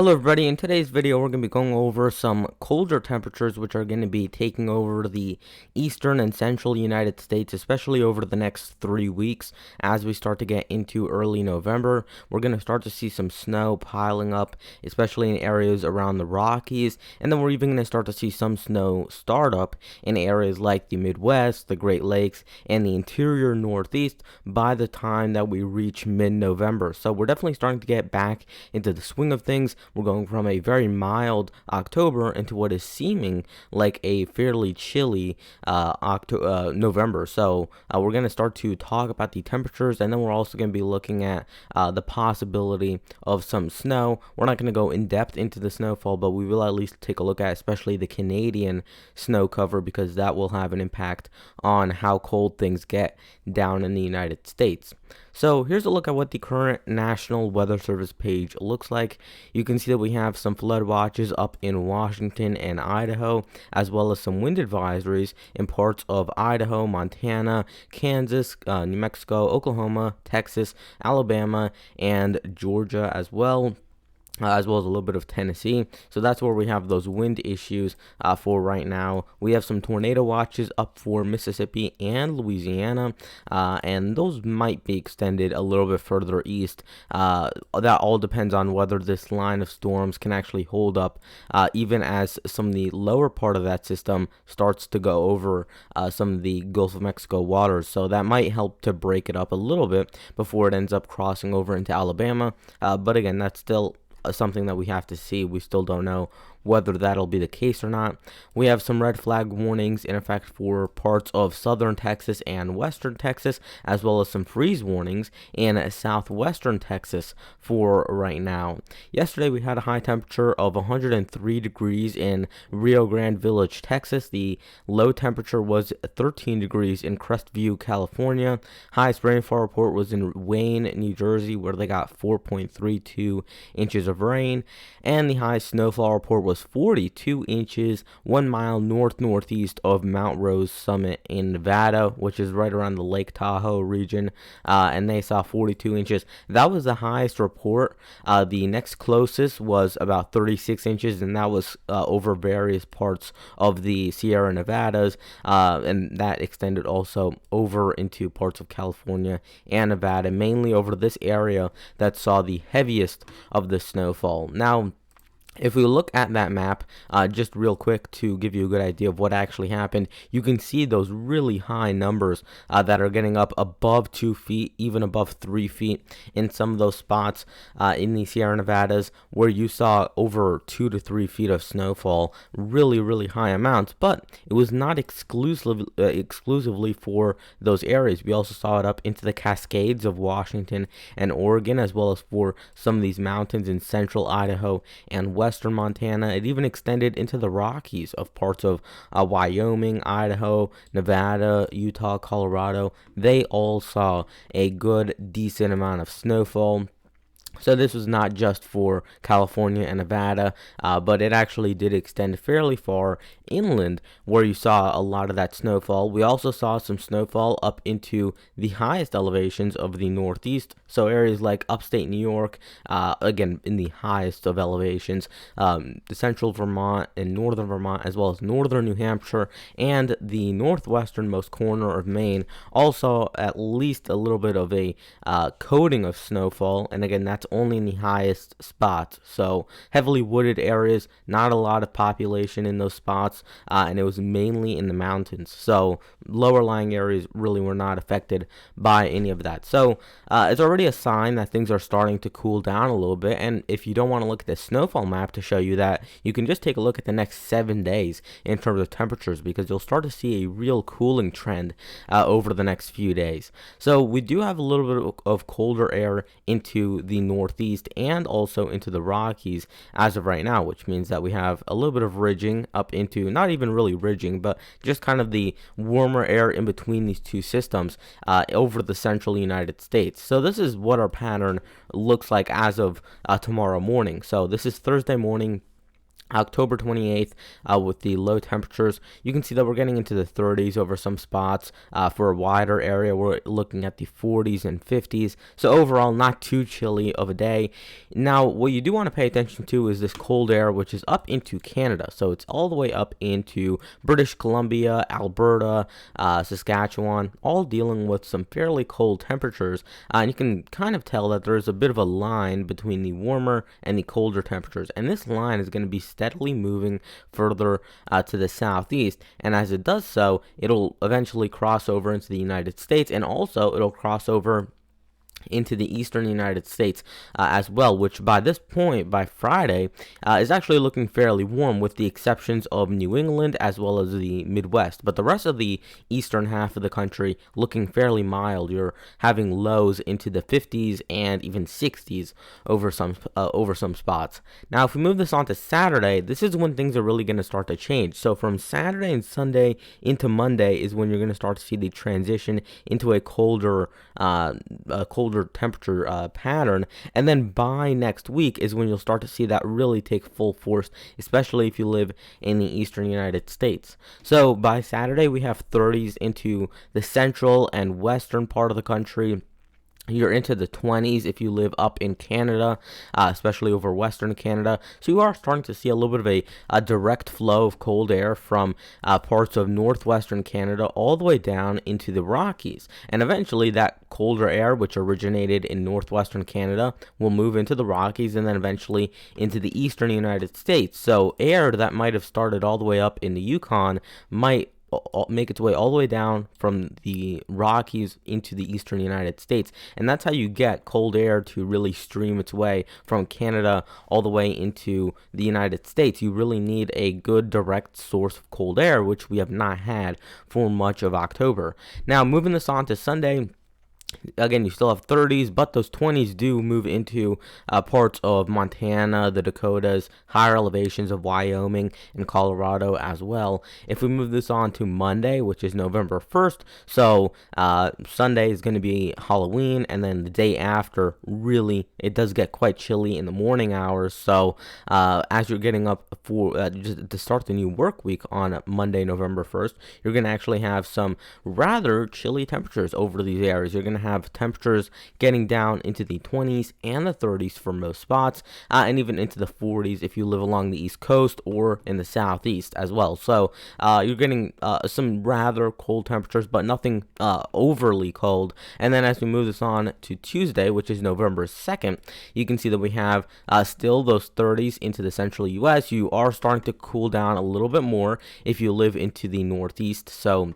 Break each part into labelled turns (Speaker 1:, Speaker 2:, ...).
Speaker 1: Hello everybody, in today's video we're going to be going over some colder temperatures which are going to be taking over the eastern and central United States, especially over the next 3 weeks. As we start to get into early November, we're going to start to see some snow piling up, especially in areas around the Rockies, and then we're even going to start to see some snow start up in areas like the Midwest, the Great Lakes, and the interior Northeast by the time that we reach mid-November. So we're definitely starting to get back into the swing of things. We're going from a very mild October into what is seeming like a fairly chilly November. So we're going to start to talk about the temperatures, and then we're also going to be looking at the possibility of some snow. We're not going to go in depth into the snowfall, but we will at least take a look at especially the Canadian snow cover, because that will have an impact on how cold things get down in the United States. So here's a look at what the current National Weather Service page looks like. You can see that we have some flood watches up in Washington and Idaho, as well as some wind advisories in parts of Idaho, Montana, Kansas, New Mexico, Oklahoma, Texas, Alabama, and Georgia as well. As well as a little bit of Tennessee. So that's where we have those wind issues for right now. We have some tornado watches up for Mississippi and Louisiana, and those might be extended a little bit further east. That all depends on whether this line of storms can actually hold up, even as some of the lower part of that system starts to go over some of the Gulf of Mexico waters. So that might help to break it up a little bit before it ends up crossing over into Alabama. But again, that's still something that we have to see. We still don't know whether that'll be the case or not. We have some red flag warnings in effect for parts of southern Texas and western Texas, as well as some freeze warnings in southwestern Texas for right now. Yesterday we had a high temperature of 103 degrees in Rio Grande Village, Texas. The low temperature was 13 degrees in Crestview, California. Highest rainfall report was in Wayne, New Jersey, where they got 4.32 inches of rain, and the highest snowfall report was 42 inches 1 mile northeast of Mount Rose Summit in Nevada, which is right around the Lake Tahoe region, and they saw 42 inches. That was the highest report. The next closest was about 36 inches, and that was over various parts of the Sierra Nevadas, and that extended also over into parts of California and Nevada, mainly over this area that saw the heaviest of the snowfall. Now, if we look at that map, just real quick to give you a good idea of what actually happened, you can see those really high numbers that are getting up above 2 feet, even above 3 feet in some of those spots in the Sierra Nevadas, where you saw over 2 to 3 feet of snowfall, really high amounts. But it was not exclusively for those areas. We also saw it up into the Cascades of Washington and Oregon, as well as for some of these mountains in central Idaho and western Montana. It even extended into the Rockies of parts of Wyoming, Idaho, Nevada, Utah, Colorado. They all saw a good, decent amount of snowfall. So this was not just for California and Nevada, but it actually did extend fairly far inland, where you saw a lot of that snowfall. We also saw some snowfall up into the highest elevations of the Northeast, so areas like upstate New York, again in the highest of elevations, the central Vermont and northern Vermont, as well as northern New Hampshire and the northwesternmost corner of Maine, also at least a little bit of a coating of snowfall. And again, that's only in the highest spots. So heavily wooded areas, not a lot of population in those spots, and it was mainly in the mountains. So lower lying areas really were not affected by any of that. So it's already a sign that things are starting to cool down a little bit. And if you don't want to look at the snowfall map to show you that, you can just take a look at the next 7 days in terms of temperatures, because you'll start to see a real cooling trend over the next few days. So we do have a little bit of colder air into the Northeast and also into the Rockies as of right now, which means that we have a little bit of ridging up into, not even really ridging, but just kind of the warmer air in between these two systems over the central United States. So this is what our pattern looks like as of tomorrow morning. So this is Thursday morning. October 28th, with the low temperatures, you can see that we're getting into the 30s over some spots. For a wider area, we're looking at the 40s and 50s. So overall, not too chilly of a day. Now, what you do want to pay attention to is this cold air, which is up into Canada. So it's all the way up into British Columbia, Alberta, Saskatchewan, all dealing with some fairly cold temperatures. And you can kind of tell that there's a bit of a line between the warmer and the colder temperatures. And this line is going to be steadily moving further to the southeast, and as it does so, it'll eventually cross over into the United States, and also it'll cross over into the eastern United States as well, which by this point, by Friday, is actually looking fairly warm, with the exceptions of New England as well as the Midwest. But the rest of the eastern half of the country looking fairly mild. You're having lows into the 50s and even 60s over some spots. Now, if we move this on to Saturday, this is when things are really going to start to change. So from Saturday and Sunday into Monday is when you're going to start to see the transition into a colder temperature pattern, and then by next week is when you'll start to see that really take full force, especially if you live in the eastern United States. So by Saturday, we have 30s into the central and western part of the country. You're into the 20s if you live up in Canada, especially over Western Canada. So you are starting to see a little bit of a direct flow of cold air from parts of northwestern Canada all the way down into the Rockies. And eventually that colder air, which originated in northwestern Canada, will move into the Rockies and then eventually into the eastern United States. So air that might have started all the way up in the Yukon might make its way all the way down from the Rockies into the eastern United States, and that's how you get cold air to really stream its way from Canada all the way into the United States. You really need a good direct source of cold air, which we have not had for much of October. Now, moving this on to Sunday, again, you still have 30s, but those 20s do move into parts of Montana, the Dakotas, higher elevations of Wyoming and Colorado as well. If we move this on to Monday, which is November 1st, so Sunday is going to be Halloween, and then the day after, really, it does get quite chilly in the morning hours. So as you're getting up for just to start the new work week on Monday, November 1st, you're going to actually have some rather chilly temperatures over these areas. You're going to have temperatures getting down into the 20s and the 30s for most spots, and even into the 40s if you live along the East Coast or in the Southeast as well. So you're getting some rather cold temperatures, but nothing overly cold. And then as we move this on to Tuesday, which is November 2nd, you can see that we have still those 30s into the central U.S. You are starting to cool down a little bit more if you live into the Northeast. So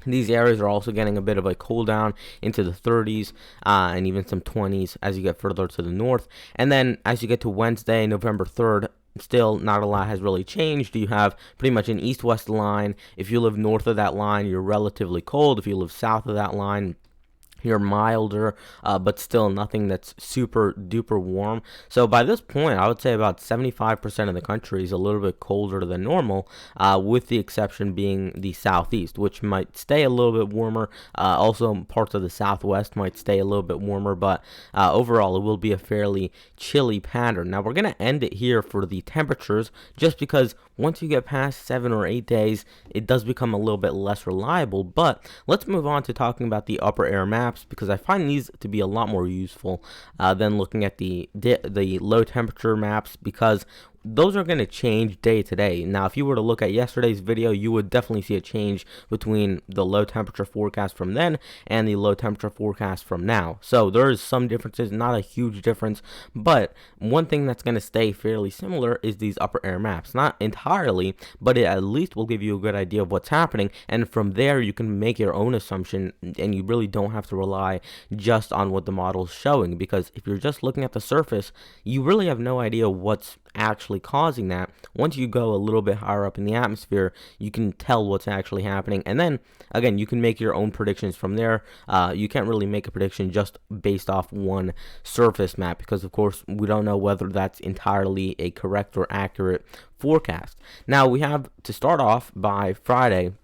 Speaker 1: these areas are also getting a bit of a cool down into the 30s and even some 20s as you get further to the north. And then as you get to Wednesday, November 3rd, still not a lot has really changed. You have pretty much an east-west line. If you live north of that line, you're relatively cold. If you live south of that line, you're milder, but still nothing that's super duper warm. So by this point, I would say about 75% of the country is a little bit colder than normal, with the exception being the southeast, which might stay a little bit warmer. Also, parts of the southwest might stay a little bit warmer, but overall, it will be a fairly chilly pattern. Now, we're going to end it here for the temperatures, just because once you get past 7 or 8 days, it does become a little bit less reliable. But let's move on to talking about the upper air maps, because I find these to be a lot more useful than looking at the low temperature maps, because those are going to change day to day. Now, if you were to look at yesterday's video, you would definitely see a change between the low temperature forecast from then and the low temperature forecast from now. So there is some differences, not a huge difference, but one thing that's going to stay fairly similar is these upper air maps. Not entirely, but it at least will give you a good idea of what's happening, and from there you can make your own assumption, and you really don't have to rely just on what the model's showing, because if you're just looking at the surface, you really have no idea what's actually causing that. Once you go a little bit higher up in the atmosphere, you can tell what's actually happening, and then again, you can make your own predictions from there. You can't really make a prediction just based off one surface map, because of course we don't know whether that's entirely a correct or accurate forecast. Now, we have to start off by Friday.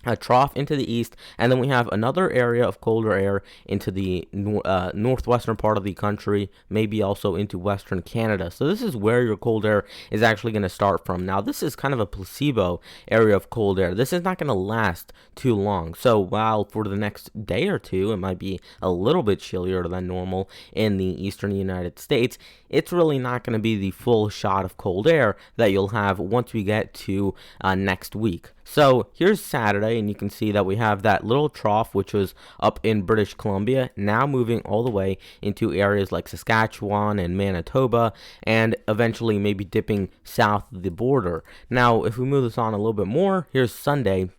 Speaker 1: a trough into the east, and then we have another area of colder air into the northwestern part of the country, maybe also into western Canada. So this is where your cold air is actually going to start from. Now, this is kind of a placebo area of cold air. This is not going to last too long. So while for the next day or two, it might be a little bit chillier than normal in the eastern United States, it's really not going to be the full shot of cold air that you'll have once we get to next week. So here's Saturday, and you can see that we have that little trough, which was up in British Columbia, now moving all the way into areas like Saskatchewan and Manitoba, and eventually maybe dipping south of the border. Now, if we move this on a little bit more, here's Sunday,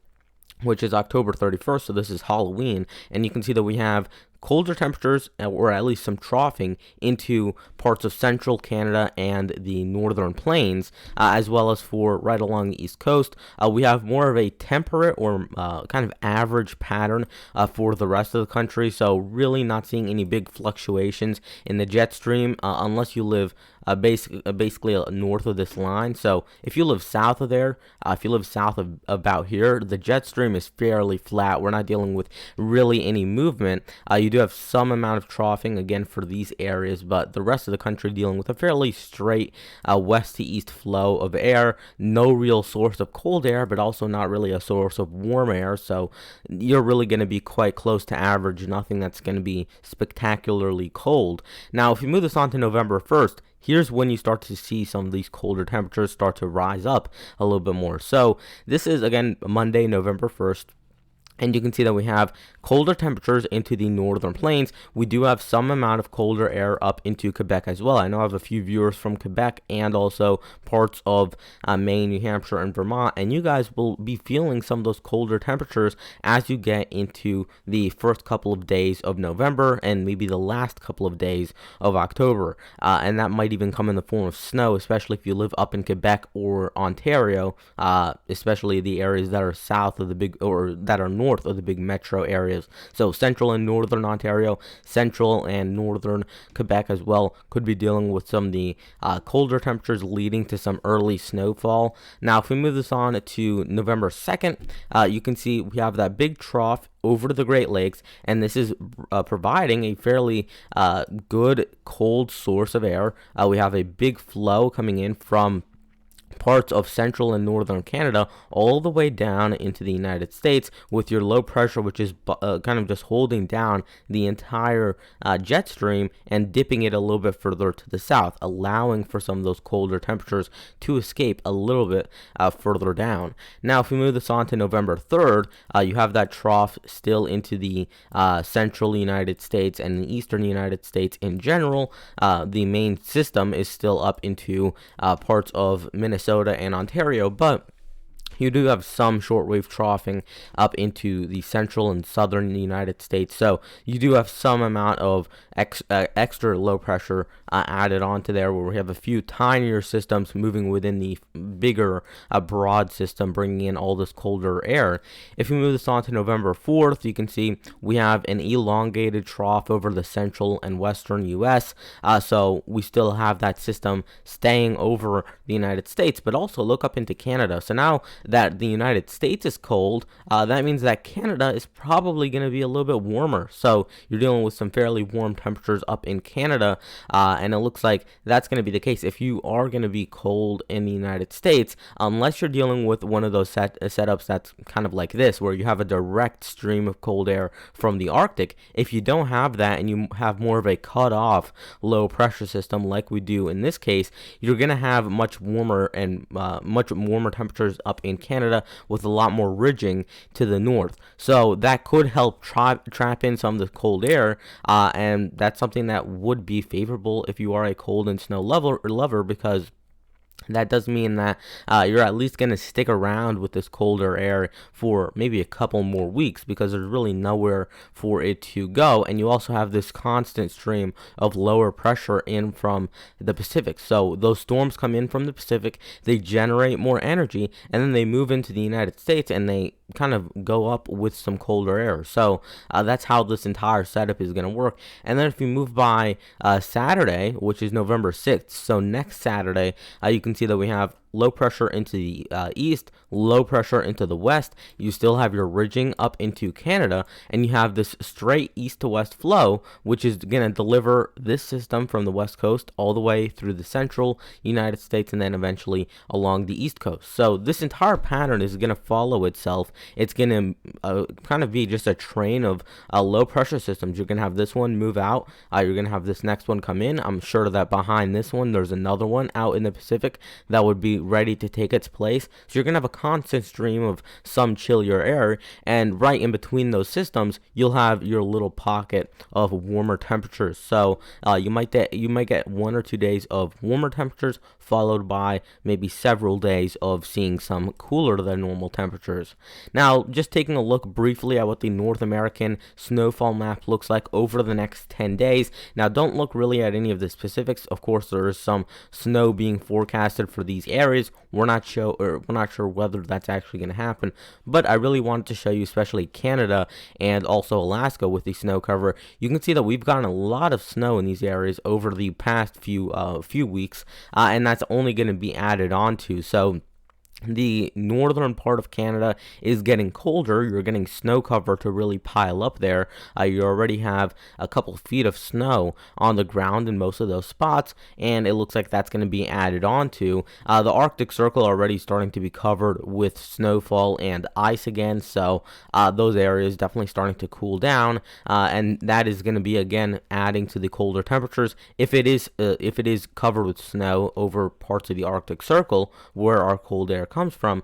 Speaker 1: which is October 31st, so this is Halloween, and you can see that we have colder temperatures, or at least some troughing, into parts of central Canada and the northern plains, as well as for right along the east coast. We have more of a temperate or kind of average pattern for the rest of the country, so really not seeing any big fluctuations in the jet stream unless you live basically north of this line. So if you live south of there, if you live south of about here, the jet stream is fairly flat. We're not dealing with really any movement. You do have some amount of troughing again for these areas, but the rest of the country dealing with a fairly straight west to east flow of air. No real source of cold air, but also not really a source of warm air. So you're really going to be quite close to average. Nothing that's going to be spectacularly cold. Now, if you move this on to November 1st, here's when you start to see some of these colder temperatures start to rise up a little bit more. So this is, again, Monday, November 1st. And you can see that we have colder temperatures into the northern plains. We do have some amount of colder air up into Quebec as well. I know I have a few viewers from Quebec and also parts of Maine, New Hampshire, and Vermont. And you guys will be feeling some of those colder temperatures as you get into the first couple of days of November and maybe the last couple of days of October. And that might even come in the form of snow, especially if you live up in Quebec or Ontario, especially the areas that are south of the big, or that are north of the big metro areas. So central and northern Ontario, central and northern Quebec as well could be dealing with some of the colder temperatures leading to some early snowfall. Now, if we move this on to November 2nd, you can see we have that big trough over to the Great Lakes, and this is providing a fairly good cold source of air. We have a big flow coming in from parts of central and northern Canada all the way down into the United States, with your low pressure, which is kind of just holding down the entire jet stream and dipping it a little bit further to the south, allowing for some of those colder temperatures to escape a little bit further down. Now, if we move this on to November 3rd, you have that trough still into the central United States and the eastern United States in general. The main system is still up into parts of Minnesota and Ontario, but you do have some shortwave troughing up into the central and southern United States. So you do have some amount of extra low pressure added onto there, where we have a few tinier systems moving within the bigger broad system, bringing in all this colder air. If we move this on to November 4th, you can see we have an elongated trough over the central and western U.S. So we still have that system staying over the United States, but also look up into Canada. So now that the United States is cold, that means that Canada is probably going to be a little bit warmer. So you're dealing with some fairly warm temperatures up in Canada, and it looks like that's going to be the case if you are going to be cold in the United States, unless you're dealing with one of those setups that's kind of like this, where you have a direct stream of cold air from the Arctic. If you don't have that and you have more of a cut-off low pressure system like we do in this case, you're going to have much warmer temperatures up in Canada, with a lot more ridging to the north. So that could help trap in some of the cold air, and that's something that would be favorable if you are a cold and snow lover, because that does mean that you're at least going to stick around with this colder air for maybe a couple more weeks, because there's really nowhere for it to go. And you also have this constant stream of lower pressure in from the Pacific. So those storms come in from the Pacific, they generate more energy, and then they move into the United States and they kind of go up with some colder air. So that's how this entire setup is going to work. And then if you move by Saturday, which is November 6th, so next Saturday, you can see that we have low pressure into the east, low pressure into the west. You still have your ridging up into Canada, and you have this straight east to west flow, which is going to deliver this system from the west coast all the way through the central United States and then eventually along the east coast. So this entire pattern is going to follow itself. It's going to kind of be just a train of low pressure systems. You're going to have this one move out. You're going to have this next one come in. I'm sure that behind this one, there's another one out in the Pacific that would be ready to take its place. So you're going to have a constant stream of some chillier air, and right in between those systems, you'll have your little pocket of warmer temperatures. So you might get 1 or 2 days of warmer temperatures, followed by maybe several days of seeing some cooler than normal temperatures. Now, just taking a look briefly at what the North American snowfall map looks like over the next 10 days. Now, don't look really at any of the specifics. Of course, there is some snow being forecasted for these areas. We're not sure whether that's actually going to happen, but I really wanted to show you, especially Canada and also Alaska with the snow cover. You can see that we've gotten a lot of snow in these areas over the past few weeks, and that's only going to be added on to. So the northern part of Canada is getting colder. You're getting snow cover to really pile up there. You already have a couple feet of snow on the ground in most of those spots, and it looks like that's going to be added on to. The Arctic Circle already starting to be covered with snowfall and ice again, so those areas definitely starting to cool down, and that is going to be again adding to the colder temperatures. If it is covered with snow over parts of the Arctic Circle where our cold air comes from,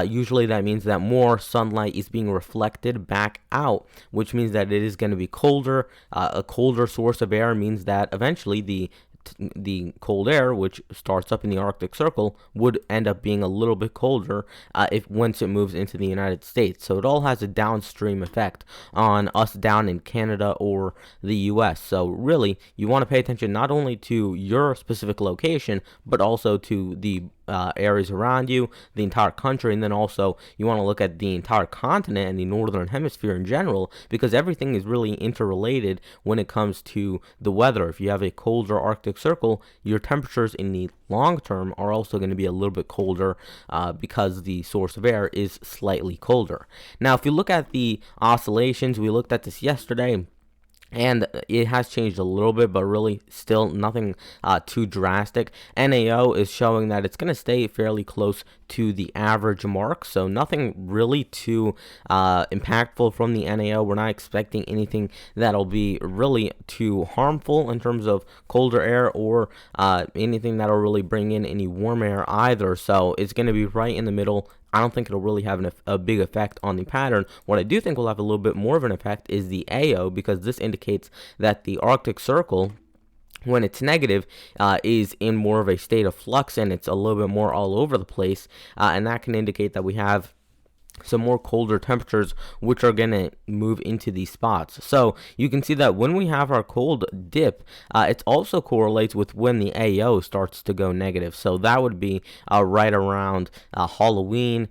Speaker 1: usually that means that more sunlight is being reflected back out, which means that it is going to be colder. A colder source of air means that eventually the cold air, which starts up in the Arctic Circle, would end up being a little bit colder once it moves into the United States. So it all has a downstream effect on us down in Canada or the US. So really, you want to pay attention not only to your specific location, but also to the areas around you, the entire country, and then also you want to look at the entire continent and the northern hemisphere in general, because everything is really interrelated when it comes to the weather. If you have a colder Arctic Circle, your temperatures in the long term are also going to be a little bit colder because the source of air is slightly colder. Now, if you look at the oscillations, we looked at this yesterday, and it has changed a little bit, but really still nothing too drastic. NAO is showing that it's going to stay fairly close to the average mark, so nothing really too impactful from the NAO. We're not expecting anything that'll be really too harmful in terms of colder air or anything that'll really bring in any warm air either, so it's going to be right in the middle. I don't think it'll really have a big effect on the pattern. What I do think will have a little bit more of an effect is the AO, because this indicates that the Arctic Circle, when it's negative, is in more of a state of flux, and it's a little bit more all over the place, and that can indicate that we have some more colder temperatures which are going to move into these spots. So you can see that when we have our cold dip, it also correlates with when the AO starts to go negative. So that would be right around Halloween,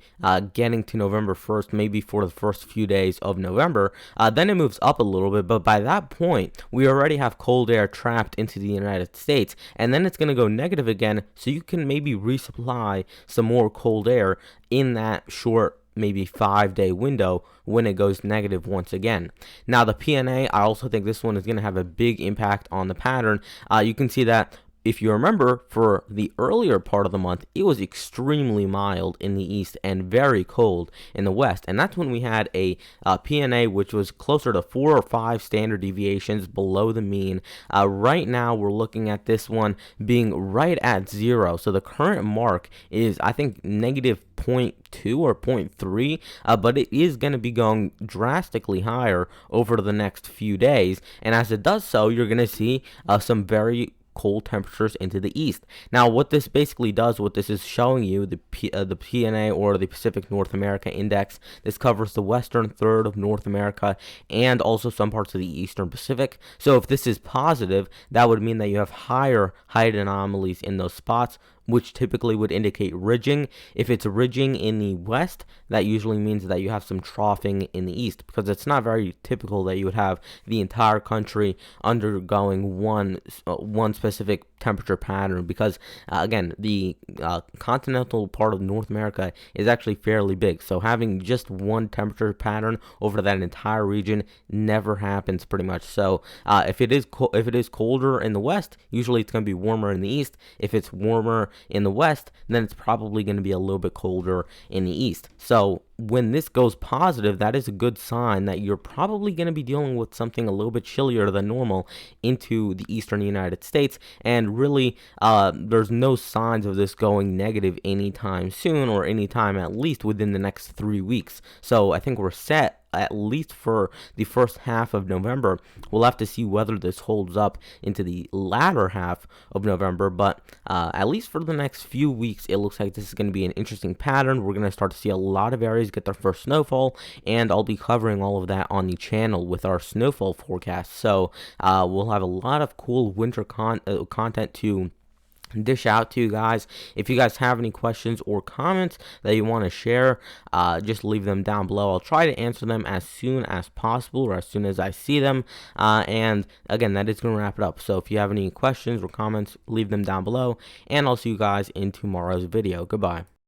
Speaker 1: getting to November 1st, maybe for the first few days of November. Then it moves up a little bit, but by that point, we already have cold air trapped into the United States, and then it's going to go negative again, so you can maybe resupply some more cold air in that short maybe 5-day window when it goes negative once again. Now the PNA, I also think this one is going to have a big impact on the pattern. You can see that if you remember, for the earlier part of the month, it was extremely mild in the east and very cold in the west. And that's when we had a PNA which was closer to 4 or 5 standard deviations below the mean. Right now, we're looking at this one being right at 0. So the current mark is, I think, negative 0.2 or 0.3, but it is going to be going drastically higher over the next few days. And as it does so, you're going to see some very cold temperatures into the east. Now, what this basically does, what this is showing you, the PNA, or the Pacific North America Index, this covers the western third of North America and also some parts of the eastern Pacific. So if this is positive, that would mean that you have higher height anomalies in those spots, which typically would indicate ridging. If it's ridging in the west, that usually means that you have some troughing in the east, because it's not very typical that you would have the entire country undergoing one specific temperature pattern, because again, the continental part of North America is actually fairly big, so having just one temperature pattern over that entire region never happens pretty much. So if it is colder in the west, usually it's going to be warmer in the east. If it's warmer in the west, then it's probably going to be a little bit colder in the east. So when this goes positive, that is a good sign that you're probably going to be dealing with something a little bit chillier than normal into the eastern United States. And really, there's no signs of this going negative anytime soon, or anytime at least within the next 3 weeks. So I think we're set, at least for the first half of November. We'll have to see whether this holds up into the latter half of November, but at least for the next few weeks, it looks like this is going to be an interesting pattern. We're going to start to see a lot of areas get their first snowfall, and I'll be covering all of that on the channel with our snowfall forecast. So we'll have a lot of cool winter content to dish out to you guys. If you guys have any questions or comments that you want to share, just leave them down below. I'll try to answer them as soon as possible, or as soon as I see them. And again, that is going to wrap it up. So if you have any questions or comments, leave them down below, and I'll see you guys in tomorrow's video. Goodbye.